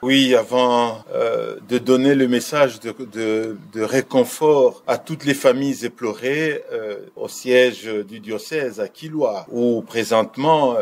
Oui, avant de donner le message de réconfort à toutes les familles éplorées au siège du diocèse à Kilwa, où présentement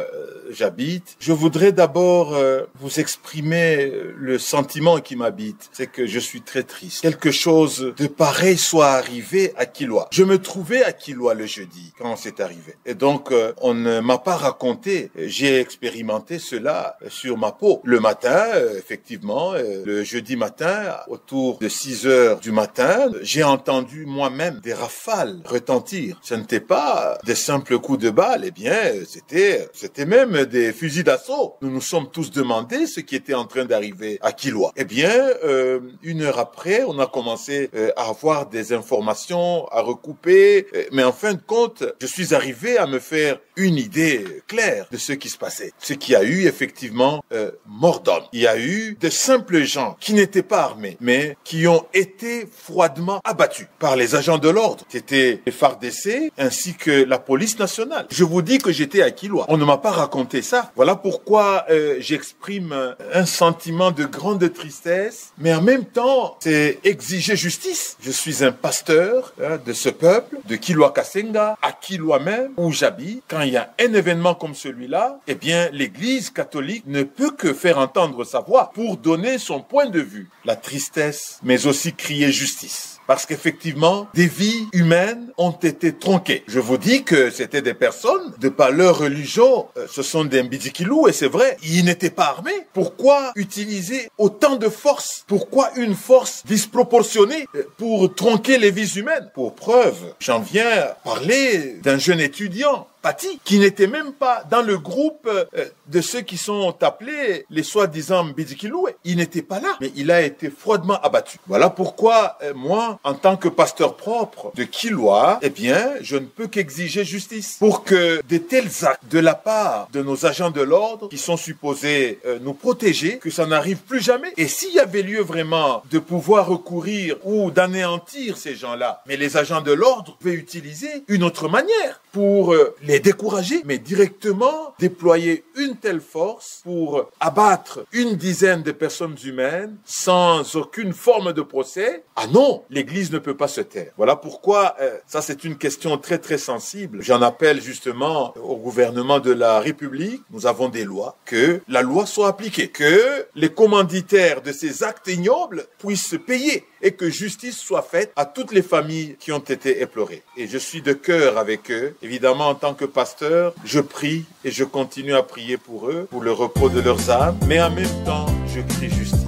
j'habite, je voudrais d'abord vous exprimer le sentiment qui m'habite. C'est que je suis très triste. Quelque chose de pareil soit arrivé à Kilwa. Je me trouvais à Kilwa le jeudi quand c'est arrivé. Et donc, on ne m'a pas raconté. J'ai expérimenté cela sur ma peau. Le matin, effectivement, le jeudi matin, autour de 6 heures du matin, j'ai entendu moi-même des rafales retentir. Ce n'était pas des simples coups de balle, eh bien, c'était même des fusils d'assaut. Nous nous sommes tous demandé ce qui était en train d'arriver à Kilwa. Eh bien, 1 heure après, on a commencé à avoir des informations, à recouper, mais en fin de compte, je suis arrivé à me faire une idée claire de ce qui se passait. Ce qu'il y a eu, effectivement, mort d'homme. Il y a eu de simples gens qui n'étaient pas armés, mais qui ont été froidement abattus par les agents de l'ordre. C'était les FARDC ainsi que la police nationale. Je vous dis que j'étais à Kilwa. On ne m'a pas raconté ça. Voilà pourquoi j'exprime un sentiment de grande tristesse, mais en même temps, c'est exiger justice. Je suis un pasteur de ce peuple, de Kilwa Kasenga, à Kilwa même, où j'habite. Quand il y a un événement comme celui-là, eh bien, l'Église catholique ne peut que faire entendre sa voix pour donner son point de vue. La tristesse, mais aussi crier justice. Parce qu'effectivement, des vies humaines ont été tronquées. Je vous dis que c'était des personnes, de par leur religion, ce sont des Mbidikilou, et c'est vrai, ils n'étaient pas armés. Pourquoi utiliser autant de force? Pourquoi une force disproportionnée pour tronquer les vies humaines? Pour preuve, j'en viens à parler d'un jeune étudiant, Pati, qui n'était même pas dans le groupe de ceux qui sont appelés les soi-disant Mbidikilou. Il n'était pas là, mais il a été froidement abattu. Voilà pourquoi moi, en tant que pasteur propre de Kilwa, eh bien, je ne peux qu'exiger justice pour que de tels actes de la part de nos agents de l'ordre qui sont supposés nous protéger, que ça n'arrive plus jamais. Et s'il y avait lieu vraiment de pouvoir recourir ou d'anéantir ces gens-là, mais les agents de l'ordre pouvaient utiliser une autre manière pour les décourager, mais directement déployer une telle force pour abattre une dizaine de personnes humaines sans aucune forme de procès. Ah non, l'Église ne peut pas se taire. Voilà pourquoi ça c'est une question très très sensible. J'en appelle justement au gouvernement de la République. Nous avons des lois, que la loi soit appliquée, que les commanditaires de ces actes ignobles puissent payer et que justice soit faite à toutes les familles qui ont été éplorées. Et je suis de cœur avec eux. Évidemment, en tant que pasteur, je prie et je continue à prier pour eux, pour le repos de leurs âmes, mais en même temps, je crie justice.